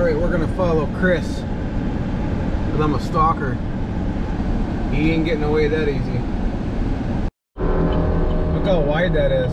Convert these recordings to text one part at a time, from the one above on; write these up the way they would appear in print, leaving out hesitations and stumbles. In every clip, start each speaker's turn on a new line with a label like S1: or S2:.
S1: Alright, we're gonna follow Chris, because I'm a stalker. He ain't getting away that easy. Look how wide that is.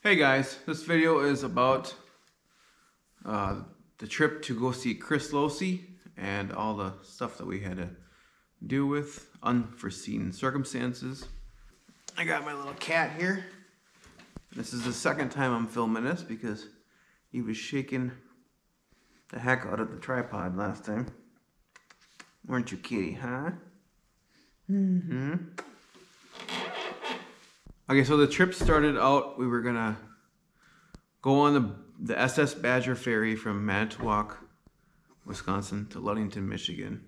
S1: Hey guys, this video is about the trip to go see Chris Losey and all the stuff that we had to do with unforeseen circumstances. I got my little cat here. This is the second time I'm filming this because he was shaking the heck out of the tripod last time. Weren't you, kitty, huh? Mm-hmm. Okay, so the trip started out, we were gonna go on the SS Badger ferry from Manitowoc, Wisconsin to Ludington, Michigan.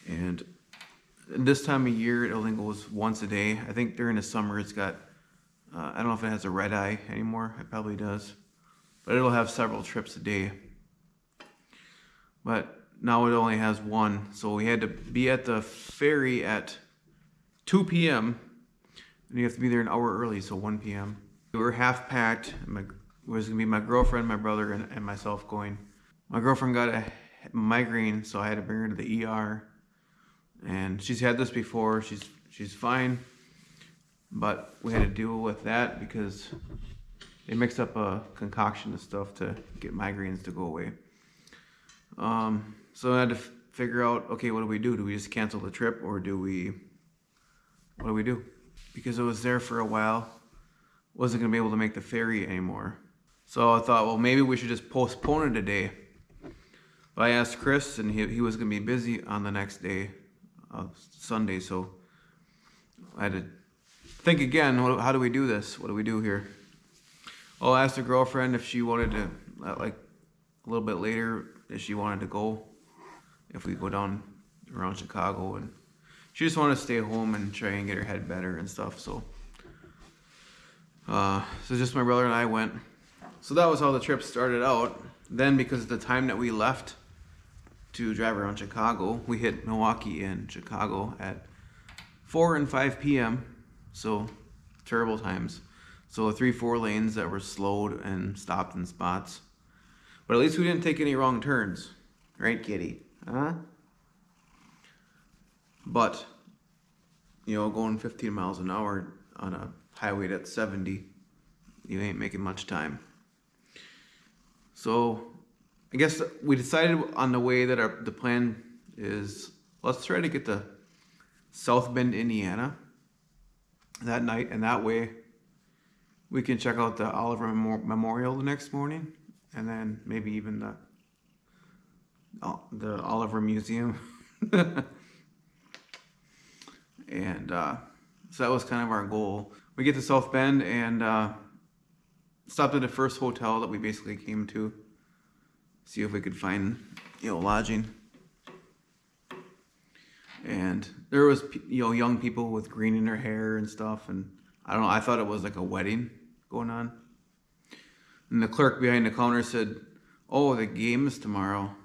S1: And this time of year, it only goes once a day. I think during the summer it's got, I don't know if it has a red eye anymore, it probably does. But it'll have several trips a day. But now it only has one, so we had to be at the ferry at 2 p.m. and you have to be there an hour early, so 1 p.m. We were half packed. It was gonna be my girlfriend, my brother, and myself going. My girlfriend got a migraine, so I had to bring her to the ER. And she's had this before. She's fine, but we had to deal with that because they mixed up a concoction of stuff to get migraines to go away. So I had to figure out, okay, what do we do? Do we just cancel the trip, or what do we do? Because it was there for a while, wasn't gonna be able to make the ferry anymore. So I thought, well, maybe we should just postpone it a day. But I asked Chris, and he was gonna be busy on the next day, Sunday, so I had to think again, how do we do this? What do we do here? Well, I asked a girlfriend if she wanted to, like a little bit later, if she wanted to go, if we go down around Chicago, and she just wanted to stay home and try and get her head better and stuff, so just my brother and I went. So that was how the trip started out. Then, because of the time that we left to drive around Chicago. We hit Milwaukee and Chicago at 4 and 5 p.m. So terrible times. So 3-4 lanes that were slowed and stopped in spots. But at least we didn't take any wrong turns. Right, kitty? Huh? But, you know, going 15 miles an hour on a highway that's 70, you ain't making much time. So I guess we decided on the way that the plan is, let's try to get to South Bend, Indiana that night, and that way we can check out the Olliver Memorial the next morning, and then maybe even the Olliver Museum. And so that was kind of our goal. We get to South Bend and stopped at the first hotel that we basically came to, see if we could find, you know, lodging. And there was, you know, young people with green in their hair and stuff, and I don't know, I thought it was like a wedding going on. And the clerk behind the counter said, "Oh, the game is tomorrow.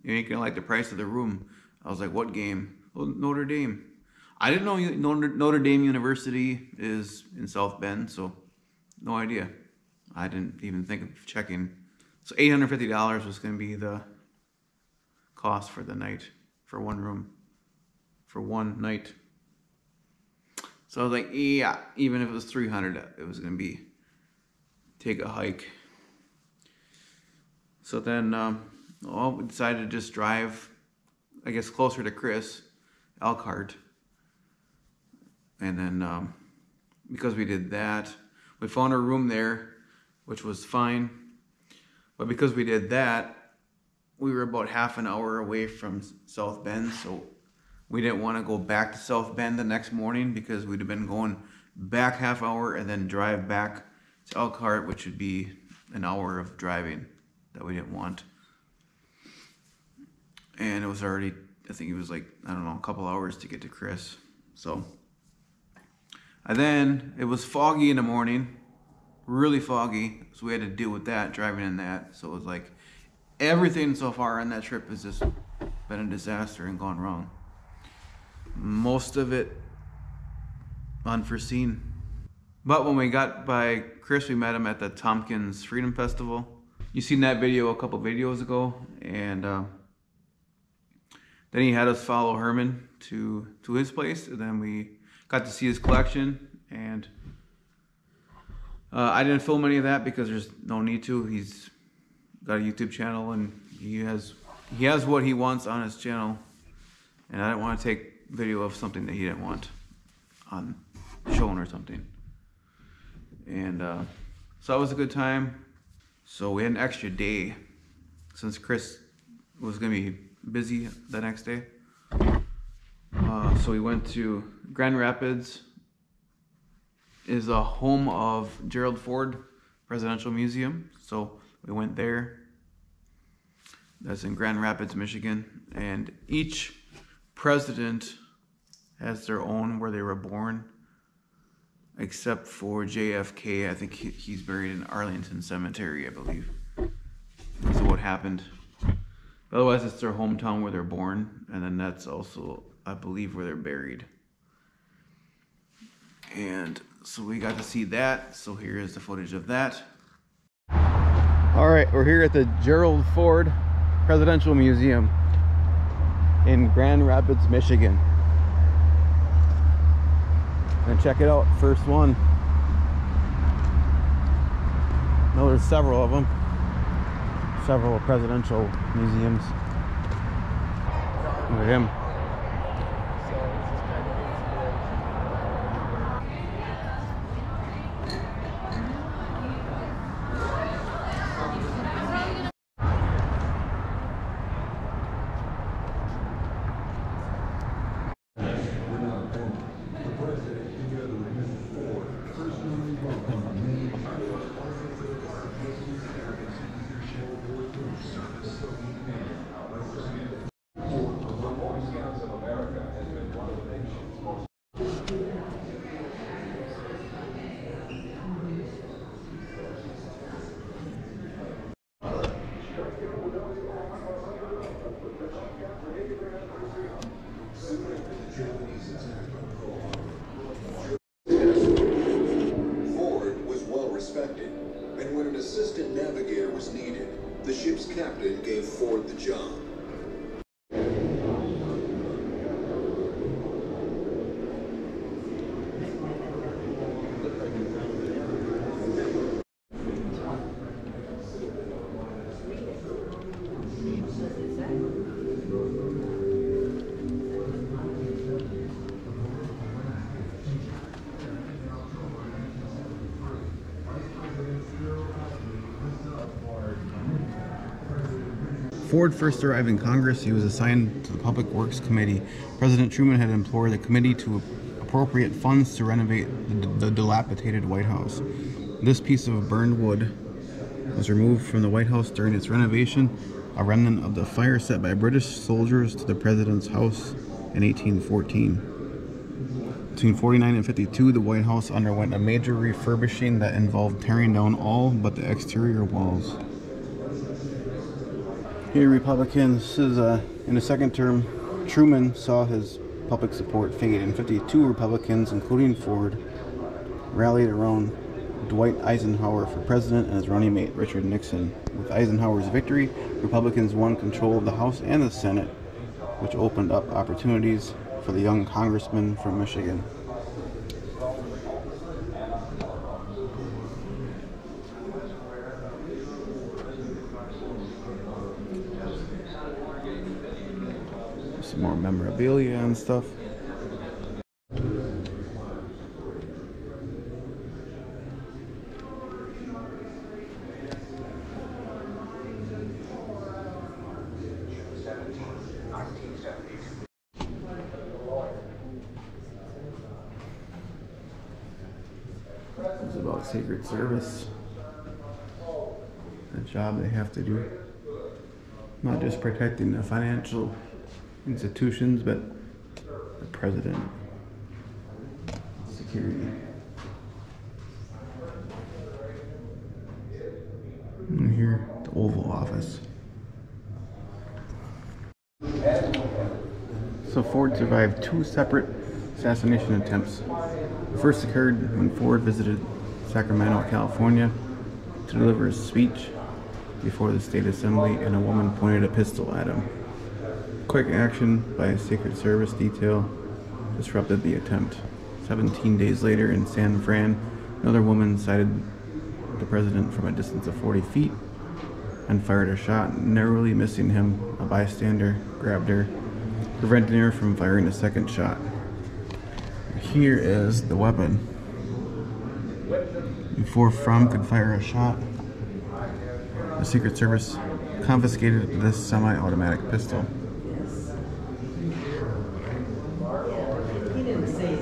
S1: You ain't gonna like the price of the room." I was like, "What game?" "Oh, Notre Dame." I didn't know Notre Dame University is in South Bend, so no idea. I didn't even think of checking. So $850 was going to be the cost for the night, for one room, for one night. So I was like, yeah, even if it was $300, it was going to be take a hike. So then, we decided to just drive, I guess, closer to Chris, Elkhart. And then, because we did that, we found a room there, which was fine. But because we did that, we were about half an hour away from South Bend, so we didn't want to go back to South Bend the next morning, because we'd have been going back half hour and then drive back to Elkhart, which would be an hour of driving that we didn't want. And it was already, I think it was like, I don't know, a couple hours to get to Chris. So, and then it was foggy in the morning, really foggy, so we had to deal with that, driving in that. So it was like, everything so far on that trip has just been a disaster and gone wrong. Most of it unforeseen. But when we got by Chris, we met him at the Tompkins Freedom Festival. You seen that video a couple videos ago, and then he had us follow Herman to his place, and then we got to see his collection. And I didn't film any of that because there's no need to. He's got a YouTube channel, and he has what he wants on his channel, and I didn't want to take video of something that he didn't want on shown or something. And so that was a good time. So we had an extra day since Chris was gonna be busy the next day. So we went to Grand Rapids. Is a home of Gerald Ford Presidential Museum. So we went there. That's in Grand Rapids, Michigan. And each president has their own where they were born, except for JFK. I think he's buried in Arlington Cemetery, I believe. So what happened. But otherwise, it's their hometown where they're born, and then that's also, I believe, where they're buried. And so we got to see that. So here is the footage of that. All right, we're here at the Gerald Ford Presidential Museum in Grand Rapids, Michigan. And check it out, first one. No, there's several of them. Several presidential museums. Look at him. Ford first arrived in Congress, he was assigned to the Public Works Committee. President Truman had implored the committee to appropriate funds to renovate the dilapidated White House. This piece of burned wood was removed from the White House during its renovation, a remnant of the fire set by British soldiers to the president's house in 1814. Between 49 and 52, the White House underwent a major refurbishing that involved tearing down all but the exterior walls. Here, Republicans, in the second term, Truman saw his public support fade, and 52 Republicans, including Ford, rallied around Dwight Eisenhower for president and his running mate, Richard Nixon. With Eisenhower's victory, Republicans won control of the House and the Senate, which opened up opportunities for the young congressman from Michigan. Some more memorabilia and stuff. It's about Secret Service, the job they have to do, not just protecting the financial institutions, but the president, security. And here, the Oval Office. So Ford survived 2 separate assassination attempts. The first occurred when Ford visited Sacramento, California to deliver a speech before the state assembly, and a woman pointed a pistol at him. Quick action by a Secret Service detail disrupted the attempt. 17 days later in San Fran, another woman sighted the president from a distance of 40 feet and fired a shot, narrowly missing him. A bystander grabbed her, preventing her from firing a second shot. Here is the weapon. Before Fromm could fire a shot, the Secret Service confiscated this semi-automatic pistol.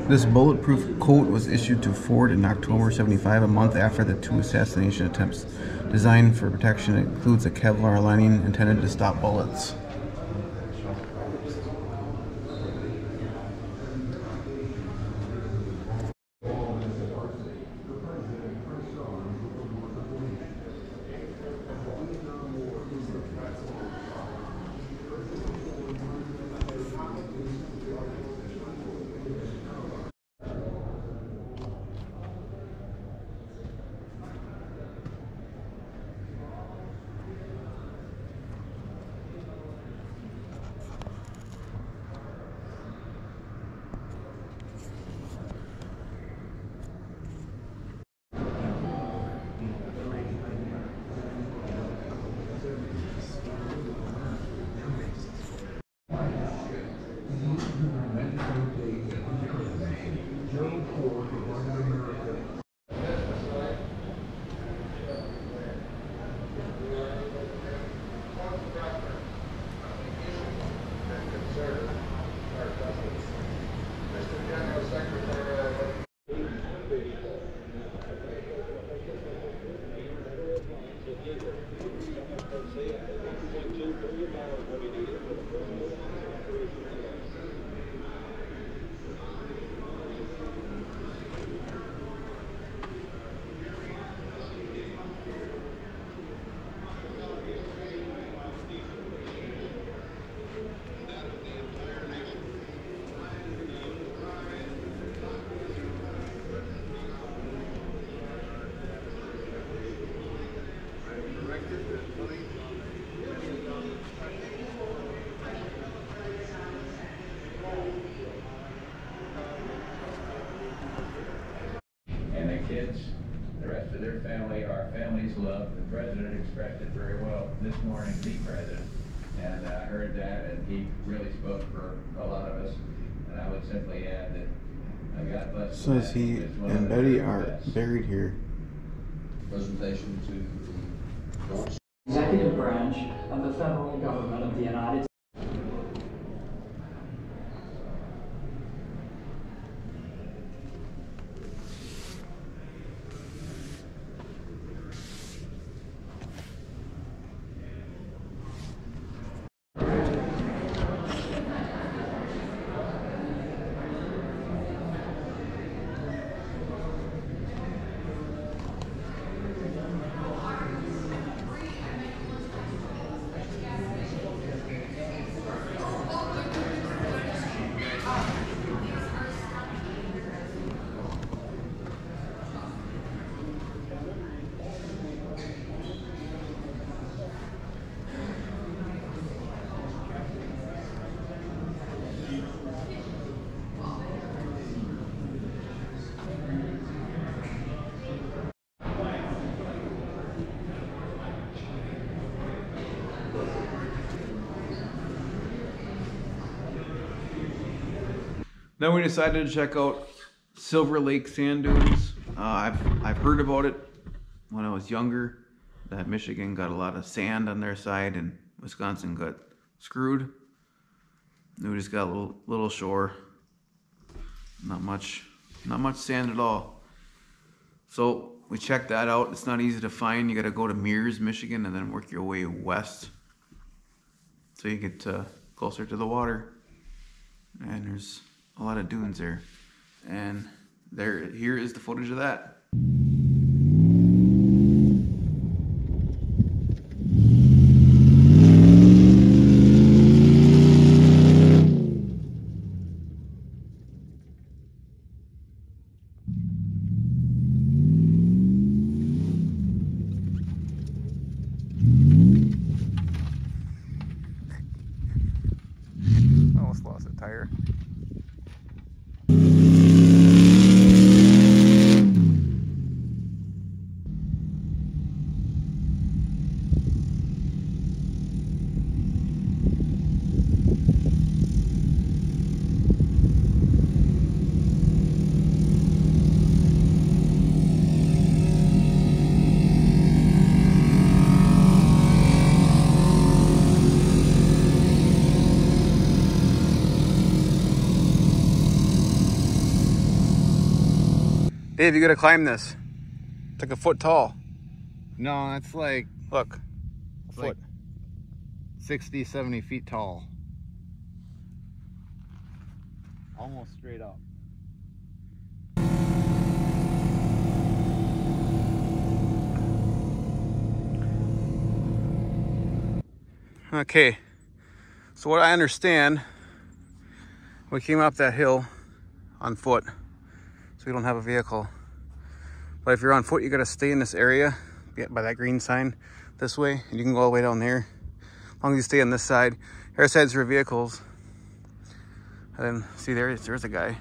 S1: This bulletproof coat was issued to Ford in October '75, a month after the 2 assassination attempts. Designed for protection, it includes a Kevlar lining intended to stop bullets.
S2: Kids, the rest of their family, our family's love. The president expressed it very well this morning, the president, and I heard that, and he really spoke for a lot of us. And I would simply add that God bless.
S1: Says he and Betty are buried here.
S3: Presentation to the Executive branch of the federal government of the United States.
S1: Then we decided to check out Silver Lake sand dunes. I've heard about it when I was younger, that Michigan got a lot of sand on their side and Wisconsin got screwed. And we just got a little shore, not much sand at all. So we checked that out. It's not easy to find. You got to go to Mears, Michigan, and then work your way west, so you get closer to the water. And there's a lot of dunes there, and here is the footage of that. Almost lost a tire. Dave, you gotta climb this. It's like a foot tall.
S4: No, that's like,
S1: Look, a
S4: like
S1: foot.
S4: 60, 70 feet tall. Almost straight up.
S1: Okay, so what I understand, we came up that hill on foot, so we don't have a vehicle. But if you're on foot, you gotta stay in this area, by that green sign this way, and you can go all the way down there. As long as you stay on this side. Our side's for vehicles. And then, see there's a guy.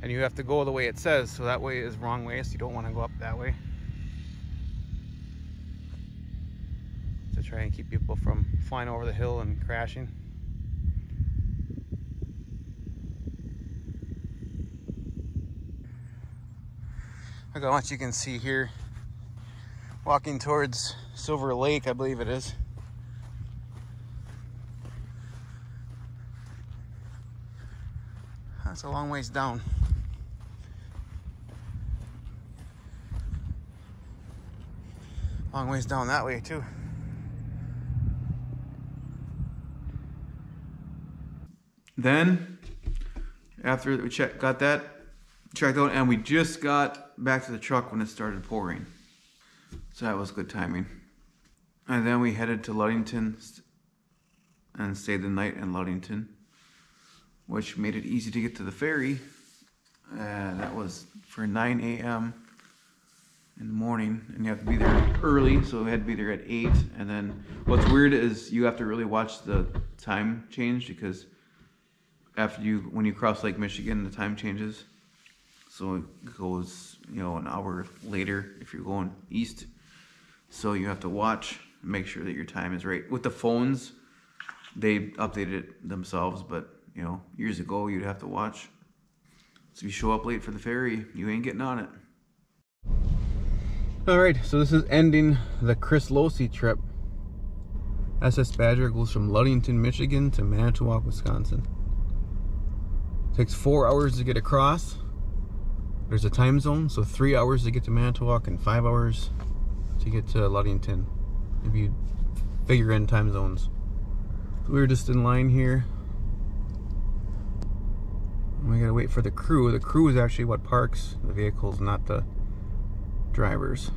S1: And you have to go the way it says, so that way is wrong way, so you don't wanna go up that way. To try and keep people from flying over the hill and crashing. Look how much you can see here. Walking towards Silver Lake, I believe it is. That's a long ways down. Long ways down that way too. Then, after we got that checked out, and we just got back to the truck when it started pouring. So that was good timing. And then we headed to Ludington and stayed the night in Ludington, which made it easy to get to the ferry. And that was for 9 a.m. in the morning, and you have to be there early, so we had to be there at 8. And then what's weird is you have to really watch the time change, because when you cross Lake Michigan, the time changes. So it goes, an hour later if you're going east. So you have to watch and make sure that your time is right. With the phones, they updated it themselves, but years ago you'd have to watch. So if you show up late for the ferry, you ain't getting on it. Alright, so this is ending the Chris Losey trip. SS Badger goes from Ludington, Michigan to Manitowoc, Wisconsin. Takes 4 hours to get across. There's a time zone, so 3 hours to get to Manitowoc and 5 hours to get to Ludington, if you figure in time zones. So we were just in line here. We gotta wait for the crew. The crew is actually what parks the vehicles, not the drivers.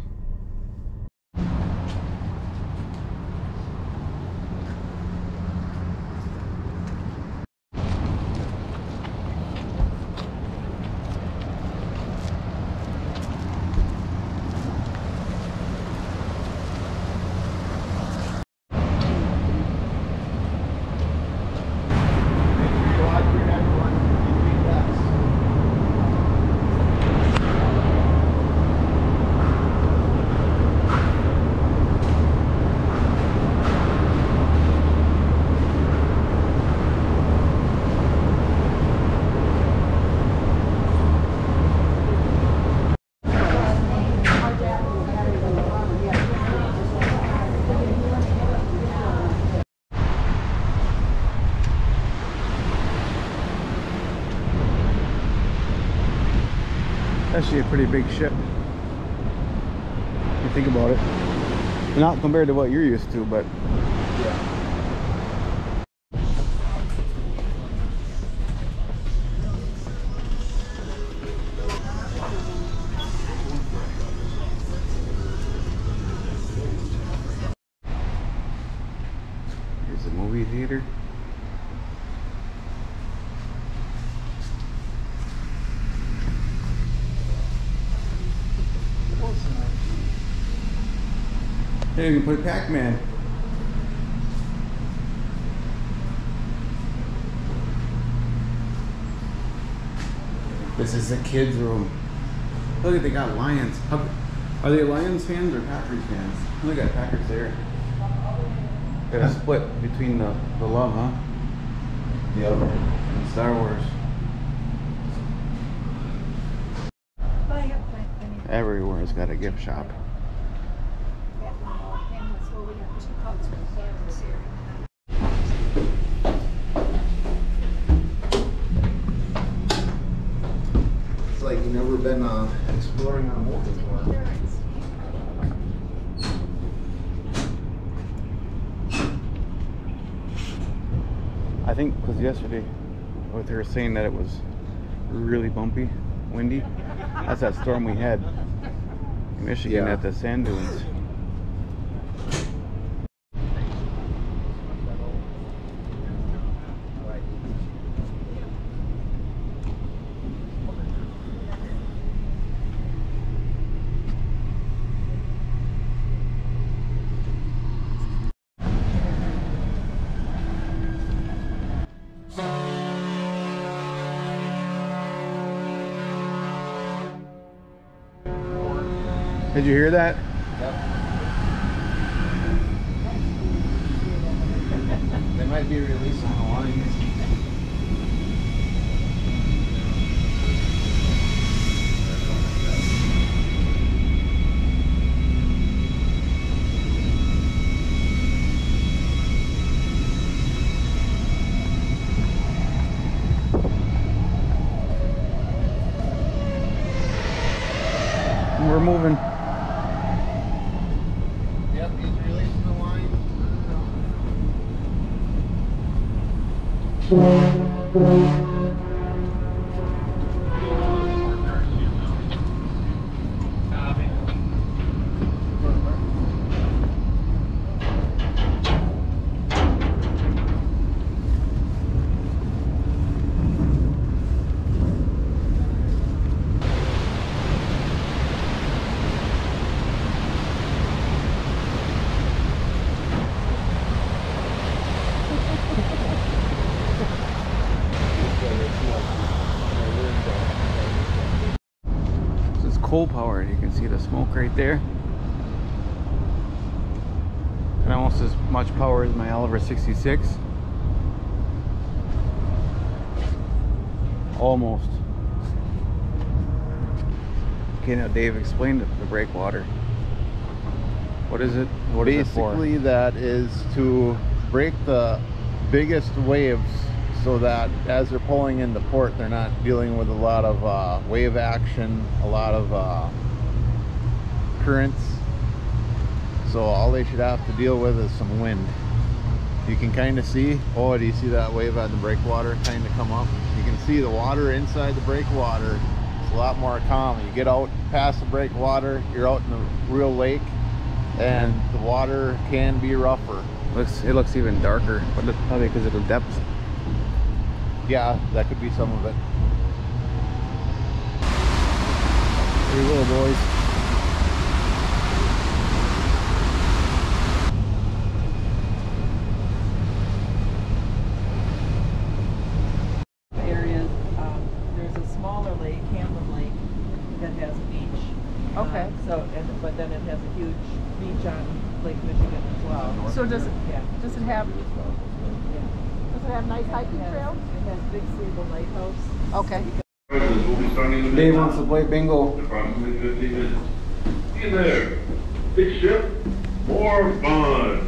S1: Actually a pretty big ship, if you think about it. Not compared to what you're used to, but yeah. Here's the movie theater. Hey, you can play Pac-Man. This is the kids' room. Look at, they got Lions. Are they Lions fans or Packers fans? Look at Packers there. Got a split between the love, huh? Yep. And Star Wars. Everywhere's got a gift shop. It's like you've never been exploring on a boat before. I think because yesterday, what they were saying that it was really bumpy, windy. That's that storm we had in Michigan at the sand dunes. Did you hear that?
S4: Yep. They might be releasing the lines.
S1: We're moving.
S4: Yep, he's releasing the line.
S1: Coal powered. You can see the smoke right there, and almost as much power as my Olliver 66. Almost. Okay, now Dave explained the breakwater. What is it? What is it for?
S4: Basically, that is to break the biggest waves so that as they're pulling into port, they're not dealing with a lot of wave action, a lot of currents. So all they should have to deal with is some wind. You can kind of see, oh, do you see that wave at the breakwater kind of come up? You can see the water inside the breakwater. It's a lot more calm. You get out past the breakwater, you're out in the real lake, and the water can be rougher.
S1: It looks even darker, but it's probably because of the depth.
S4: Yeah, that could be some of it.
S1: Here we go, boys.
S5: Areas, there's a smaller lake, Hamlin Lake, that has a beach.
S6: Okay.
S5: But then it has a huge beach on Lake Michigan as well.
S6: So does it
S5: Yeah.
S6: have
S5: Yeah.
S6: does it have nice hiking trails?
S5: It has Big Sable Lighthouse.
S6: Okay.
S7: We'll be starting in the
S1: Dave wants to play bingo.
S7: approximately 15 minutes. See you there. Big ship, more fun.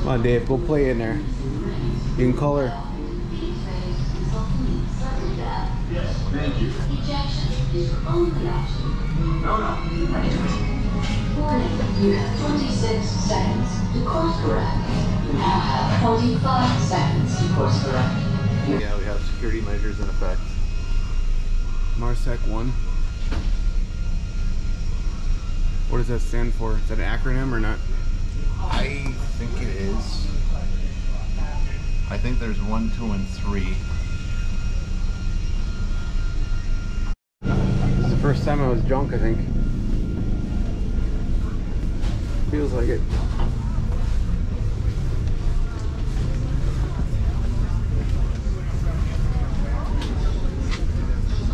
S1: Come on, Dave, go play in there. You can color.
S8: You have 26 seconds to course correct. You now have 25 seconds to course correct.
S4: Yeah, we have security measures in effect.
S1: MARSEC 1. What does that stand for? Is that an acronym or not?
S4: I think it is. I think there's 1, 2, and 3.
S1: This is the first time I was drunk, I think. Feels like it.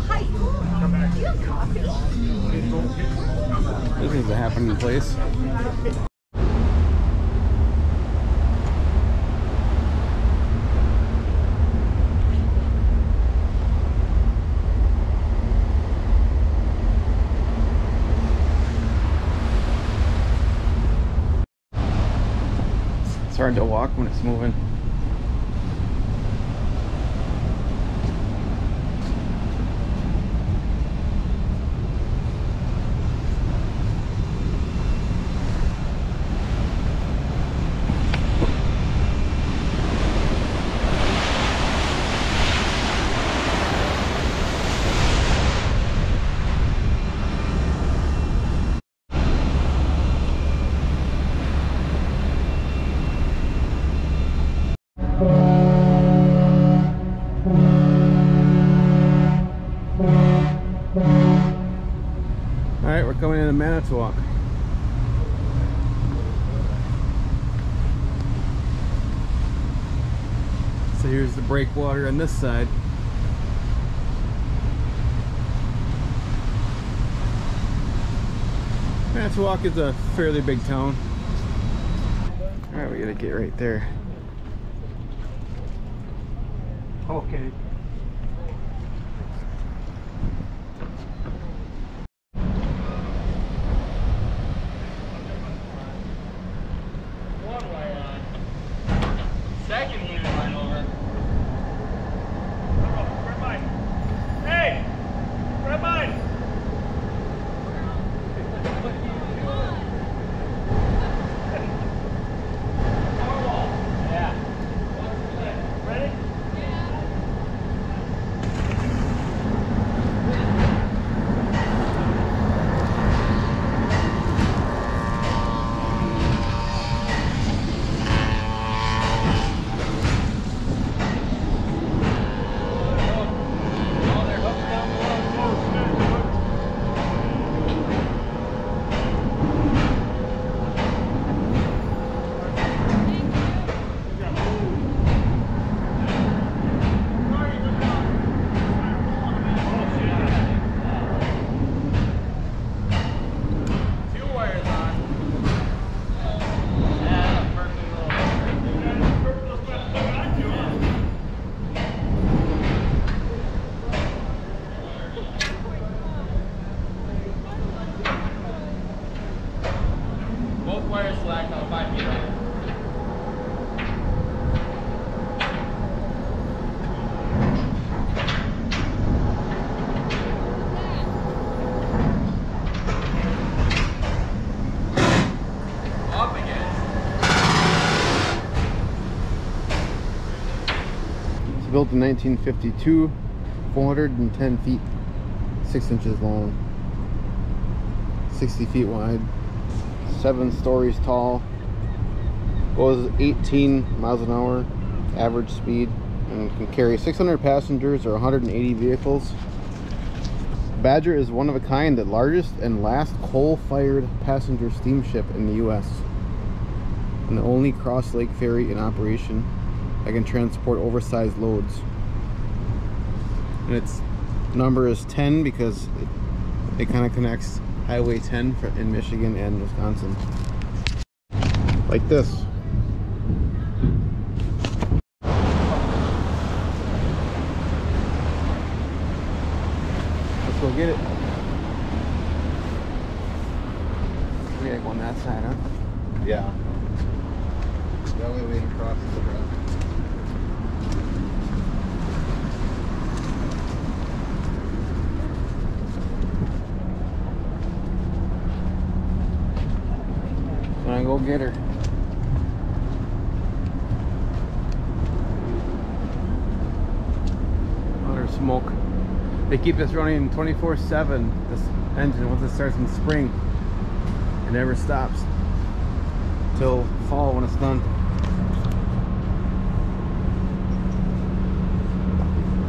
S6: Hi. Do you have coffee?
S1: This is a happening place. It's hard to walk when it's moving. Alright, we're coming into Manitowoc. So here's the breakwater on this side. Manitowoc is a fairly big town. Alright, we gotta get right there.
S6: Okay.
S9: Second unit line over. Red mine. Hey! Red mine! Yeah. Ready?
S4: built in 1952, 410 feet, 6 inches long, 60 feet wide, 7 stories tall, goes 18 miles an hour average speed, and can carry 600 passengers or 180 vehicles. Badger is one of a kind, the largest and last coal-fired passenger steamship in the U.S. and the only cross-lake ferry in operation that can transport oversized loads. And its number is 10 because it kind of connects Highway 10 in Michigan and Wisconsin. Like this. Let's go get it. We gotta go on that side, huh? Yeah. That way we can cross the track. So I go get her. Oh, there's smoke. They keep this running 24/7, this engine, once it starts in spring. It never stops till fall when it's done.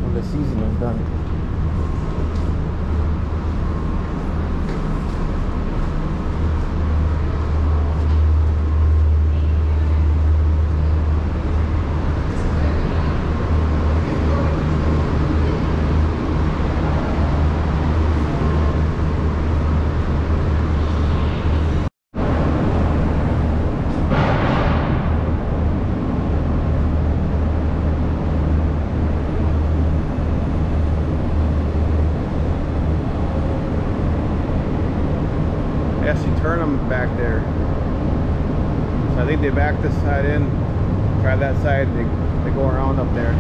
S4: When the season is done. Turn them back there. So I think they back this side in, try that side, they go around up there.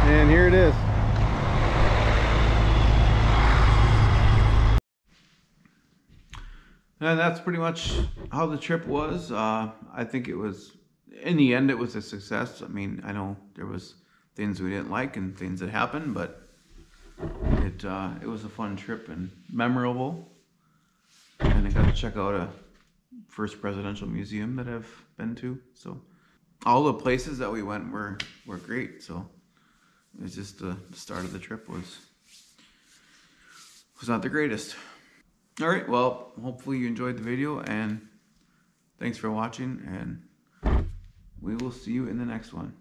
S4: And here it is.
S1: And that's pretty much how the trip was. I think it was, in the end, it was a success. I mean, I know there was things we didn't like and things that happened, but it was a fun trip and memorable. And I got to check out a first presidential museum that I've been to. So all the places that we went were great. So it was just the start of the trip was not the greatest. All right, well, hopefully you enjoyed the video, and thanks for watching, and we will see you in the next one.